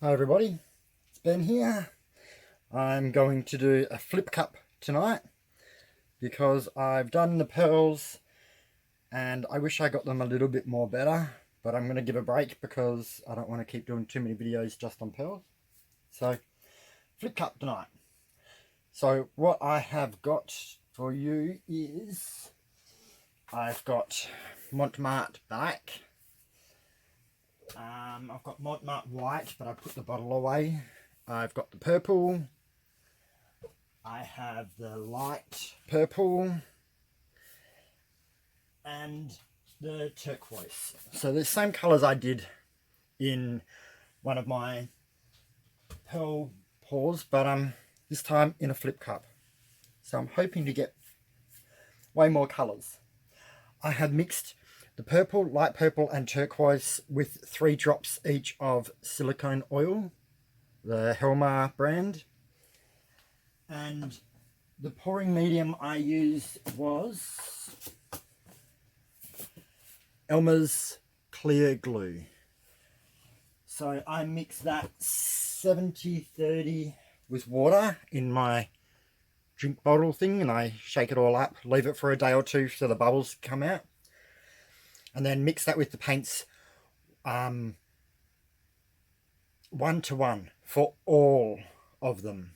Hi everybody, it's Ben here. I'm going to do a flip cup tonight because I've done the pearls and I wish I got them a little bit more better, but I'm going to give a break because I don't want to keep doing too many videos just on pearls. So, flip cup tonight. So what I have got for you is I've got marte black. I've got marte white, but I put the bottle away. I've got the purple. I have the light purple and the turquoise. So the same colours I did in one of my pearl pours, but this time in a flip cup. So I'm hoping to get way more colours. I have mixed the purple, light purple and turquoise with 3 drops each of silicone oil, the Elmer brand. And the pouring medium I used was Elmer's clear glue. So I mix that 70-30 with water in my drink bottle thing, and I shake it all up, leave it for a day or two so the bubbles come out, and then mix that with the paints 1-to-1 for all of them.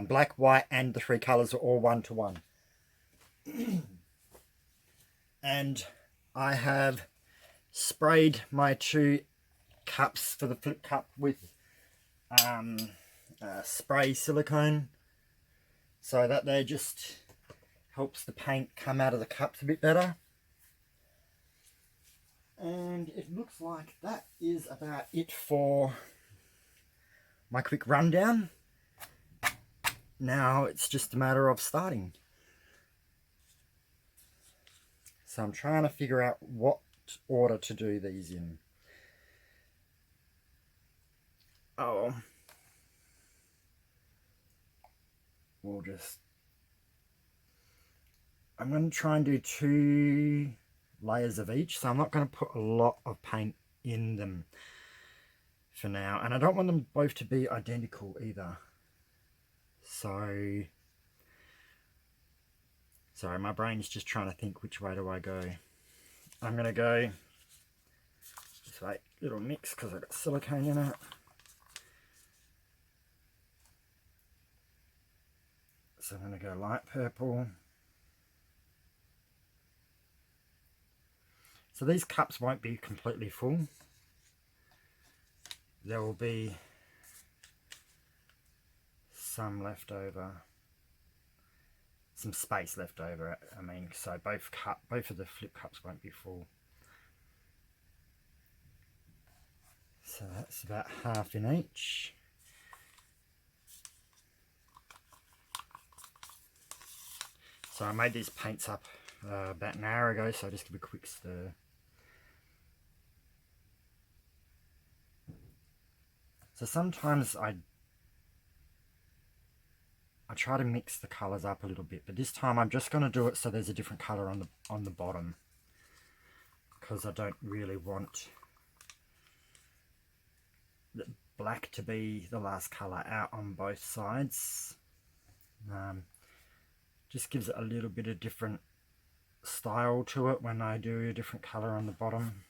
Black, white and the 3 colours are all 1-to-1. And I have sprayed my 2 cups for the flip cup with spray silicone, so that they just helps the paint come out of the cups a bit better. And it looks like that is about it for my quick rundown. Now it's just a matter of starting. So I'm trying to figure out what order to do these in. Oh, I'm going to try and do 2 layers of each, so I'm not going to put a lot of paint in them for now, and I don't want them both to be identical either. So sorry, my brain's just trying to think which way do I go. I'm going to go this way, little mix because I've got silicone in it. So I'm going to go light purple. So these cups won't be completely full. There will be some left over, some space left over. I mean, so both of the flip cups won't be full. So that's about half in each. So I made these paints up about an hour ago, so I'll just give a quick stir. So sometimes I try to mix the colours up a little bit, but this time I'm just going to do it so there's a different colour on the bottom, because I don't really want the black to be the last colour out on both sides. Just gives it a little bit of different style to it when I do a different colour on the bottom.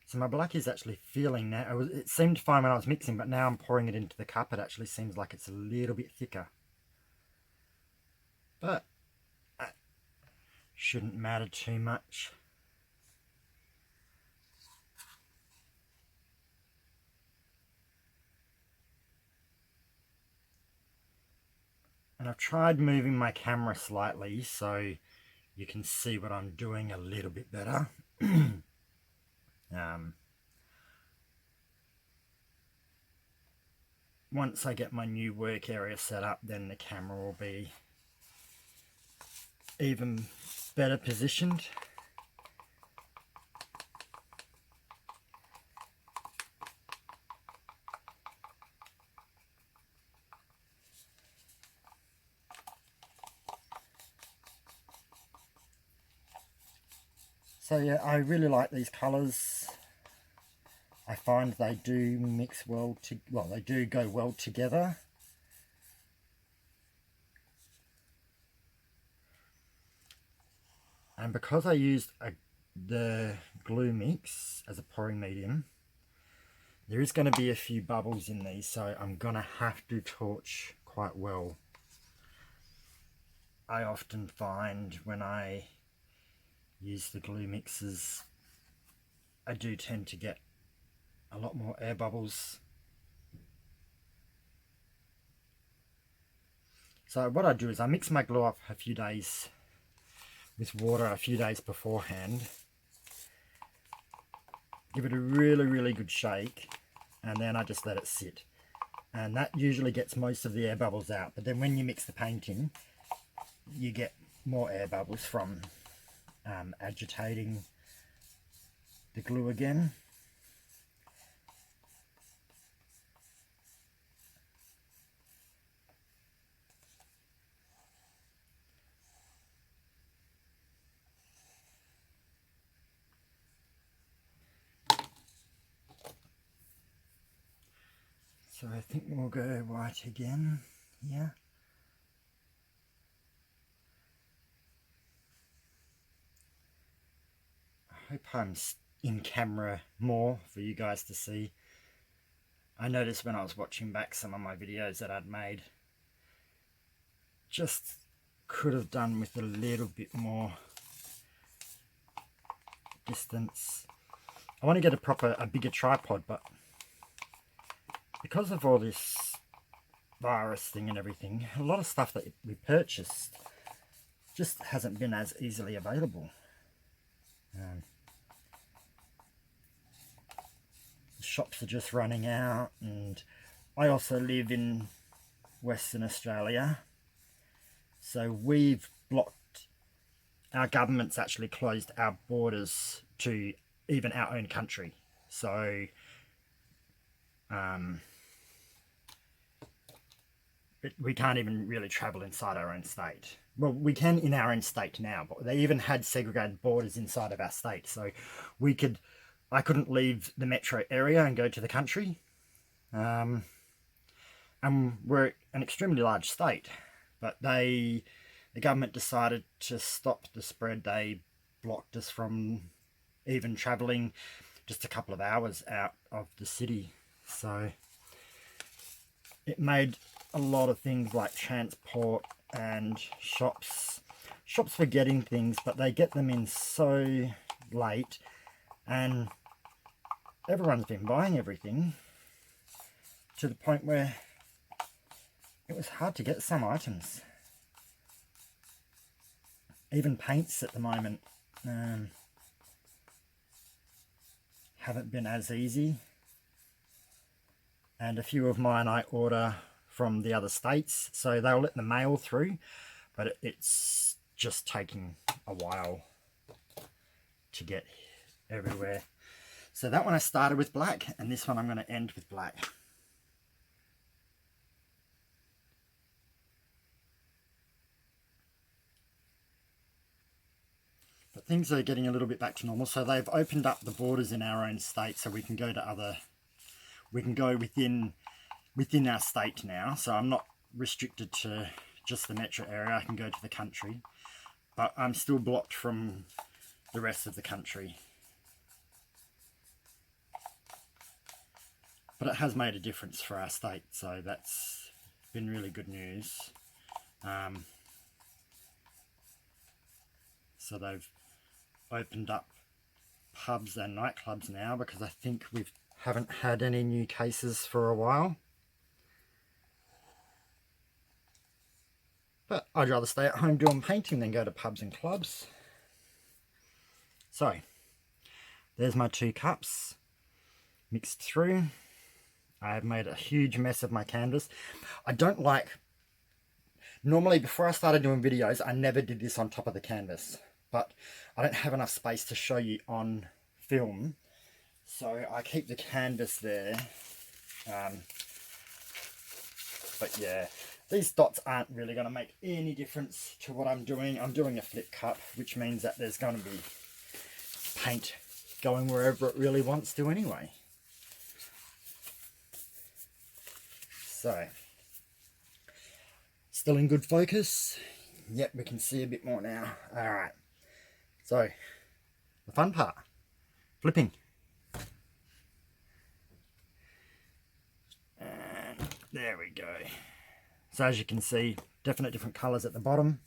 So my black is actually feeling now, it seemed fine when I was mixing, but now I'm pouring it into the cup, it actually seems like it's a little bit thicker. But that shouldn't matter too much. And I've tried moving my camera slightly so you can see what I'm doing a little bit better. Once I get my new work area set up, then the camera will be even better positioned. So yeah, I really like these colours. I find they do mix well they do go well together. And because I used the glue mix as a pouring medium, there is going to be a few bubbles in these, so I'm going to have to torch quite well. I often find when I use the glue mixes, I do tend to get a lot more air bubbles. So what I do is I mix my glue up a few days with water a few days beforehand, give it a really good shake, and then I just let it sit, and that usually gets most of the air bubbles out. But then when you mix the paint in, you get more air bubbles from agitating the glue again. So I think we'll go white again here. I hope I'm in camera more for you guys to see. I noticed when I was watching back some of my videos that I'd made, just could have done with a little bit more distance. I want to get a bigger tripod, but because of all this virus thing and everything, a lot of stuff that we purchased just hasn't been as easily available. The shops are just running out, and I also live in Western Australia, so we've blocked, our government's actually closed our borders to even our own country. So we can't even really travel inside our own state. Well, we can in our own state now, but they even had segregated borders inside of our state. So I couldn't leave the metro area and go to the country. And we're an extremely large state, but the government decided to stop the spread. They blocked us from even traveling just a couple of hours out of the city. So it made a lot of things like transport and shops for getting things, but they get them in so late, and everyone's been buying everything to the point where it was hard to get some items. Even paints at the moment haven't been as easy. And a few of mine I order from the other states, so they'll let the mail through, but it's just taking a while to get everywhere. So that one I started with black, and this one I'm going to end with black. But things are getting a little bit back to normal, so they've opened up the borders in our own state, so we can go to we can go within our state now. So I'm not restricted to just the metro area. I can go to the country, but I'm still blocked from the rest of the country. But it has made a difference for our state, so that's been really good news. So they've opened up pubs and nightclubs now, because I think we haven't had any new cases for a while. But I'd rather stay at home doing painting than go to pubs and clubs. So there's my 2 cups mixed through. I have made a huge mess of my canvas. I don't like, normally before I started doing videos, I never did this on top of the canvas, but I don't have enough space to show you on film, so I keep the canvas there. But yeah, these dots aren't really going to make any difference to what I'm doing. I'm doing a flip cup, which means that there's going to be paint going wherever it really wants to anyway. So, still in good focus. Yep, we can see a bit more now. Alright, so the fun part, flipping. And there we go. So as you can see, definite different colours at the bottom.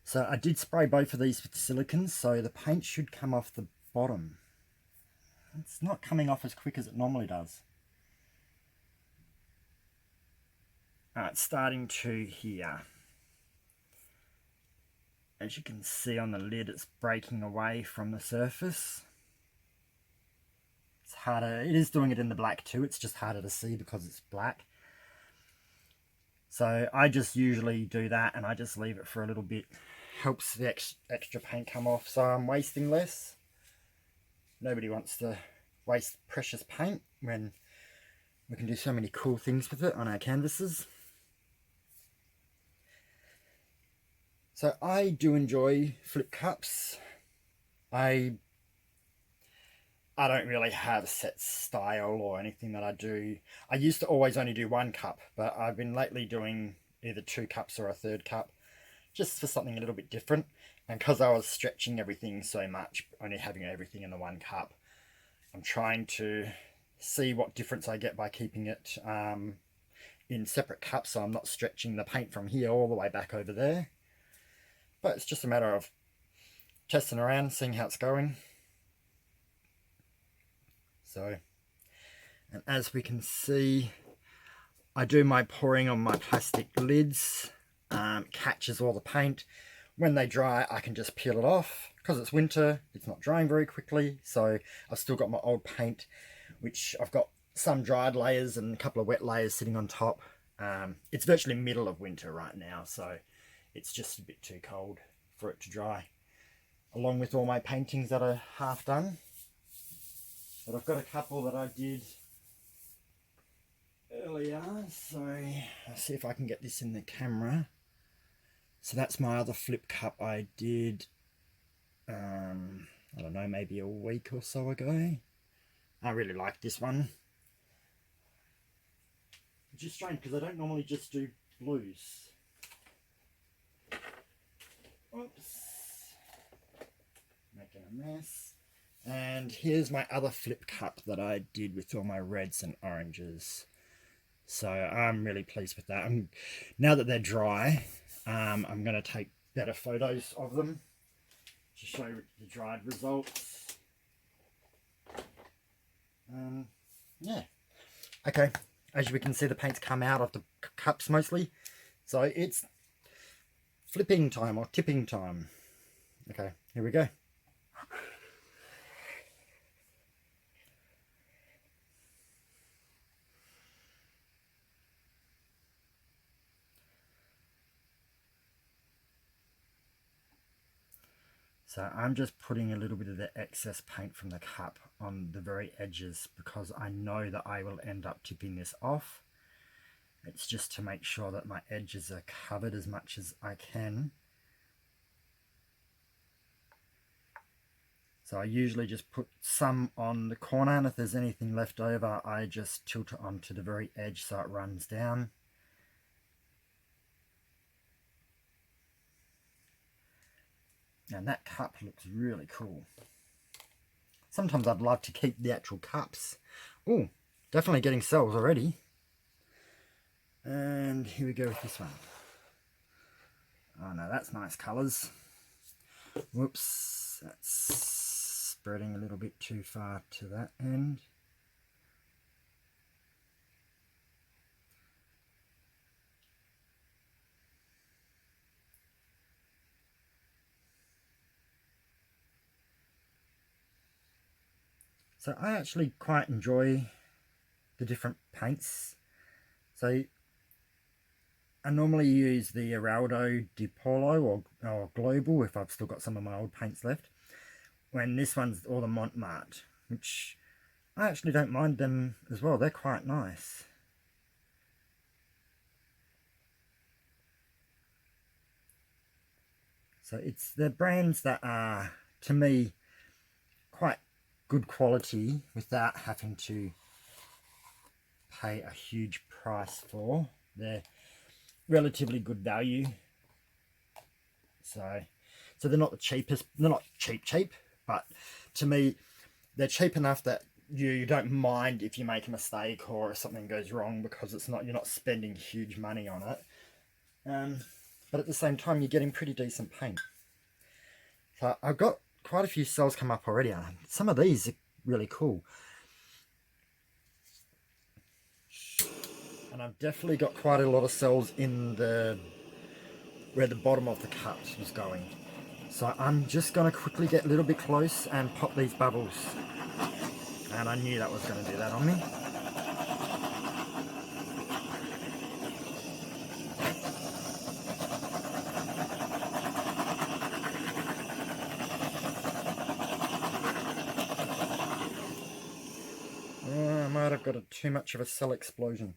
So I did spray both of these with silicone, so the paint should come off the bottom. It's not coming off as quick as it normally does. It's starting to here. As you can see on the lid, it's breaking away from the surface. It's harder, it is doing it in the black too, it's just harder to see because it's black. So I just usually do that and I just leave it for a little bit. Helps the extra paint come off, so I'm wasting less. Nobody wants to waste precious paint when we can do so many cool things with it on our canvases. So I do enjoy flip cups. I don't really have a set style or anything that I do. I used to always only do one cup, but I've been lately doing either 2 cups or a 3rd cup, just for something a little bit different. And because I was stretching everything so much, only having everything in the 1 cup, I'm trying to see what difference I get by keeping it in separate cups, so I'm not stretching the paint from here all the way back over there. But it's just a matter of testing around, seeing how it's going. So, and as we can see, I do my pouring on my plastic lids, catches all the paint. When they dry, I can just peel it off. Because it's winter, it's not drying very quickly, so I've still got my old paint, which I've got some dried layers and a couple of wet layers sitting on top. It's virtually middle of winter right now, so it's just a bit too cold for it to dry, along with all my paintings that are half done. But I've got a couple that I did earlier, so I'll see if I can get this in the camera. So that's my other flip cup I did, I don't know, maybe a week or so ago. I really like this one. Which is strange because I don't normally just do blues. Oops. Making a mess. And here's my other flip cup that I did with all my reds and oranges. So I'm really pleased with that. Now that they're dry, I'm going to take better photos of them to show the dried results. Yeah. Okay, as we can see, the paint's come out of the cups mostly. So it's flipping time or tipping time. Okay, here we go. So I'm just putting a little bit of the excess paint from the cup on the very edges because I know that I will end up tipping this off. It's just to make sure that my edges are covered as much as I can. So I usually just put some on the corner, and if there's anything left over, I just tilt it onto the very edge so it runs down. And that cup looks really cool. Sometimes I'd love to keep the actual cups. Oh, definitely getting cells already. And here we go with this one. Oh no, that's nice colours. Whoops, that's spreading a little bit too far to that end. So I actually quite enjoy the different paints. So I normally use the Araldo Di Polo or Global if I've still got some of my old paints left. When this one's all the Marte, which I actually don't mind them as well. They're quite nice. So it's the brands that are, to me, quite good quality without having to pay a huge price for. They're relatively good value. So they're not the cheapest, they're not cheap, but to me, they're cheap enough that you don't mind if you make a mistake or if something goes wrong, because it's not, you're not spending huge money on it. But at the same time, you're getting pretty decent paint. So I've got quite a few cells come up already. Some of these are really cool. And I've definitely got quite a lot of cells in the where the bottom of the cut is going. So I'm just going to quickly get a little bit close and pop these bubbles. And I knew that was going to do that on me. I might have got too much of a cell explosion.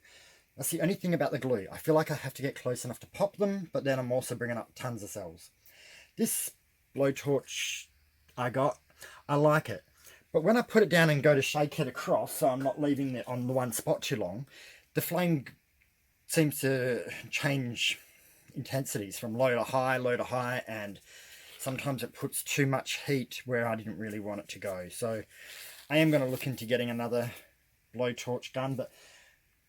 That's the only thing about the glue. I feel like I have to get close enough to pop them, but then I'm also bringing up tons of cells. This blowtorch I got, I like it. But when I put it down and go to shake it across, so I'm not leaving it on the one spot too long, the flame seems to change intensities from low to high, and sometimes it puts too much heat where I didn't really want it to go. So I am going to look into getting another blowtorch gun, but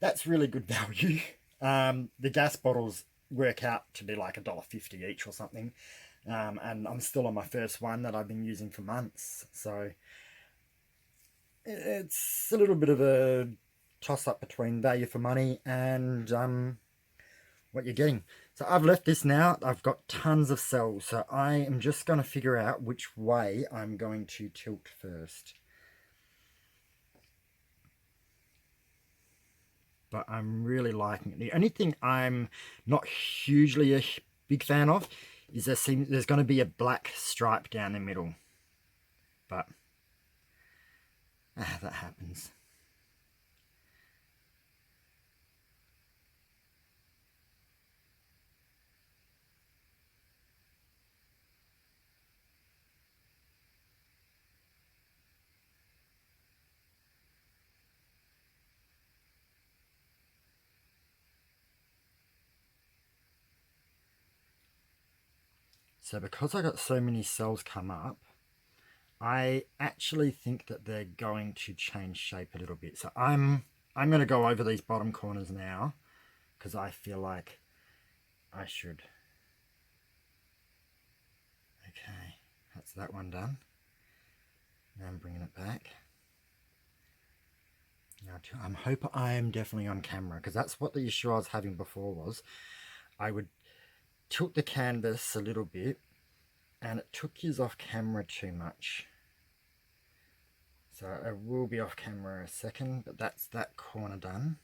that's really good value. The gas bottles work out to be like $1.50 each or something. And I'm still on my first one that I've been using for months. So it's a little bit of a toss-up between value for money and what you're getting. So I've left this now. I've got tons of cells. So I am just going to figure out which way I'm going to tilt first. But I'm really liking it. The only thing I'm not hugely a big fan of is there's going to be a black stripe down the middle. But that happens. So because I got so many cells come up, I actually think that they're going to change shape a little bit. So I'm going to go over these bottom corners now, because I feel like I should. Okay, that's that one done. Now I'm bringing it back. Now I'm hoping I am definitely on camera, because that's what the issue I was having before was I would tilt the canvas a little bit and it took you off camera too much. So I will be off camera a second, but that's that corner done.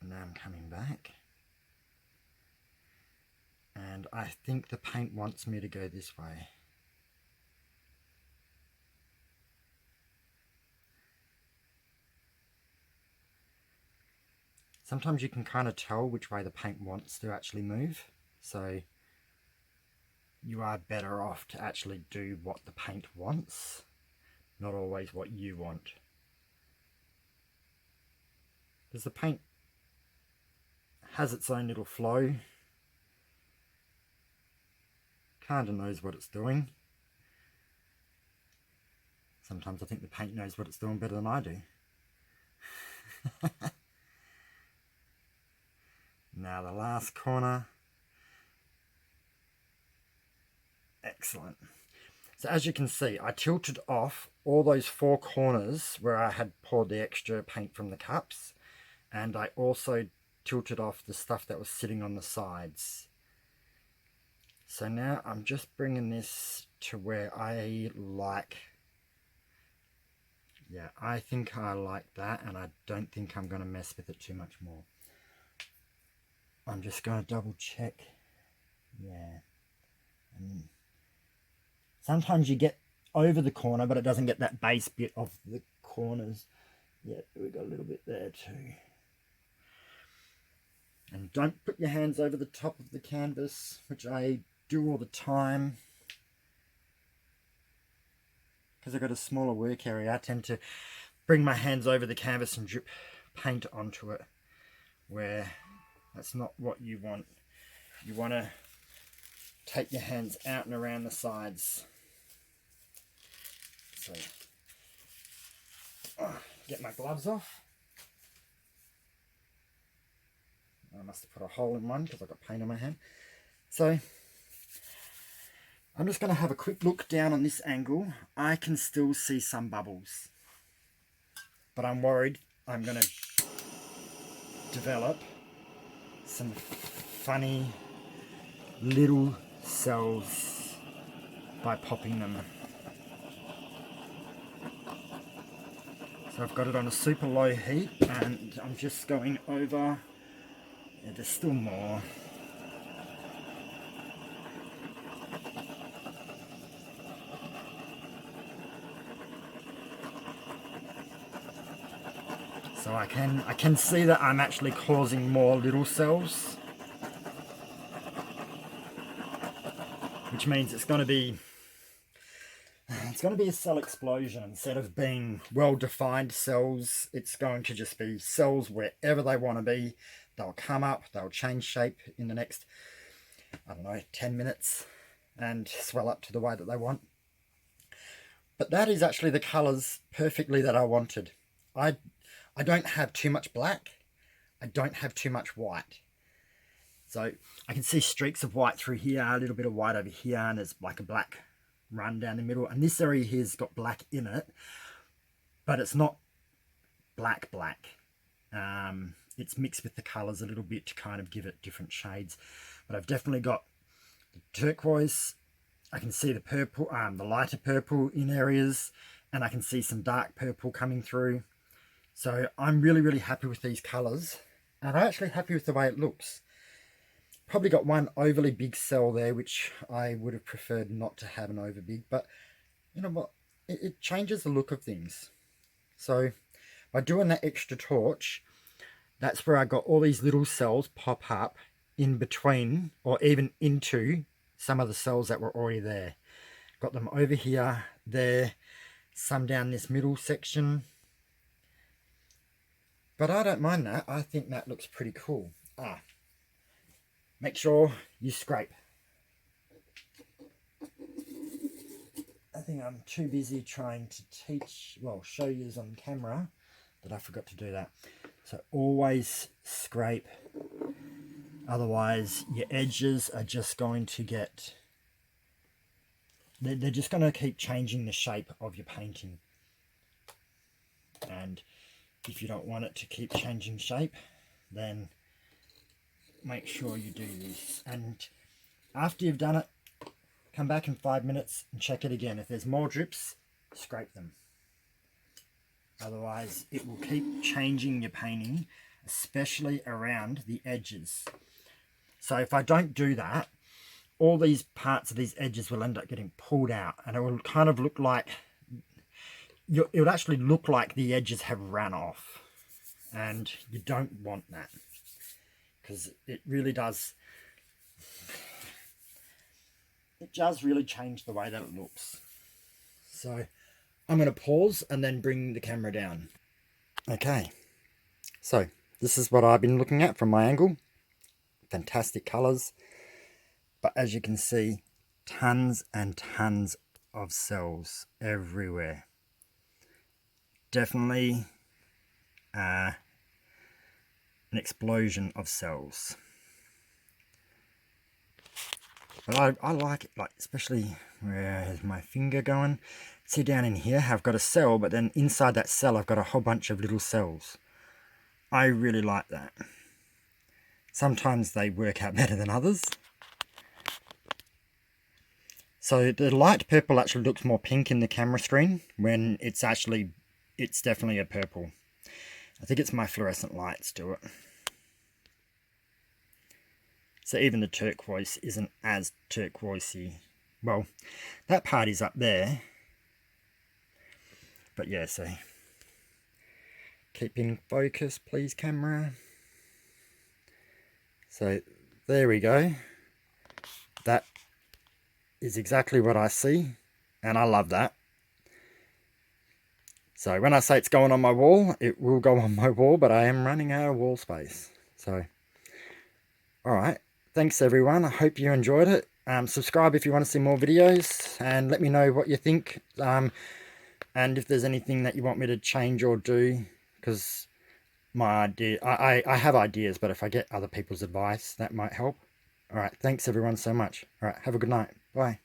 And now I'm coming back. And I think the paint wants me to go this way. Sometimes you can kind of tell which way the paint wants to actually move. So you are better off to actually do what the paint wants, not always what you want. Because the paint has its own little flow. Kind of knows what it's doing. Sometimes I think the paint knows what it's doing better than I do. Now the last corner. Excellent. So as you can see, I tilted off all those four corners where I had poured the extra paint from the cups, and I also tilted off the stuff that was sitting on the sides. So now I'm just bringing this to where I like. Yeah, I think I like that, and I don't think I'm going to mess with it too much more. I'm just going to double check. Yeah. And sometimes you get over the corner, but it doesn't get that base bit of the corners. Yeah, we got a little bit there too. And don't put your hands over the top of the canvas, which I do all the time. Because I've got a smaller work area, I tend to bring my hands over the canvas and drip paint onto it, where that's not what you want. You want to take your hands out and around the sides. So, get my gloves off. I must have put a hole in one because I've got paint on my hand. So, I'm just going to have a quick look down on this angle. I can still see some bubbles, but I'm worried I'm going to develop some funny little cells by popping them. So I've got it on a super low heat and I'm just going over. Yeah, there's still more. So I can see that I'm actually causing more little cells, which means it's going to be a cell explosion. Instead of being well-defined cells, it's going to just be cells wherever they want to be. They'll come up, they'll change shape in the next, I don't know, 10 minutes and swell up to the way that they want. But that is actually the colours perfectly that I wanted. I don't have too much black. I don't have too much white. So I can see streaks of white through here, a little bit of white over here, and there's like a black run down the middle. And this area here's got black in it, but it's not black. It's mixed with the colours a little bit to kind of give it different shades. But I've definitely got the turquoise. I can see the purple, the lighter purple in areas, and I can see some dark purple coming through. So I'm really, really happy with these colours, and I'm actually happy with the way it looks. Probably got one overly big cell there, which I would have preferred not to have an over big, but you know what, it changes the look of things. So by doing that extra torch, that's where I got all these little cells pop up in between, or even into some of the cells that were already there. Got them over here, there, some down this middle section. But I don't mind that. I think that looks pretty cool. Make sure you scrape. I think I'm too busy trying to show you on camera, that I forgot to do that. So always scrape. Otherwise, your edges are just going to get... They're just going to keep changing the shape of your painting. And if you don't want it to keep changing shape, then make sure you do this. And after you've done it, come back in 5 minutes and check it again. If there's more drips, scrape them. Otherwise, it will keep changing your painting, especially around the edges. So if I don't do that, all these parts of these edges will end up getting pulled out, and it will kind of look like... it would actually look like the edges have run off, and you don't want that, because it really does, really change the way that it looks. So I'm going to pause and then bring the camera down. Okay, so this is what I've been looking at from my angle. Fantastic colours, but as you can see, tons and tons of cells everywhere. Definitely an explosion of cells. But I like it, like, especially where is my finger going. See down in here, I've got a cell, but then inside that cell I've got a whole bunch of little cells. I really like that. Sometimes they work out better than others. So the light purple actually looks more pink in the camera screen, when it's definitely a purple. I think it's my fluorescent lights do it. So even the turquoise isn't as turquoisey. Well, that part is up there. But yeah, so keep in focus, please, camera. So there we go. That is exactly what I see, and I love that. So when I say it's going on my wall, it will go on my wall, but I am running out of wall space. So, all right. Thanks, everyone. I hope you enjoyed it. Subscribe if you want to see more videos, and let me know what you think. And if there's anything that you want me to change or do, because I have ideas, but if I get other people's advice, that might help. All right. Thanks, everyone, so much. All right. Have a good night. Bye.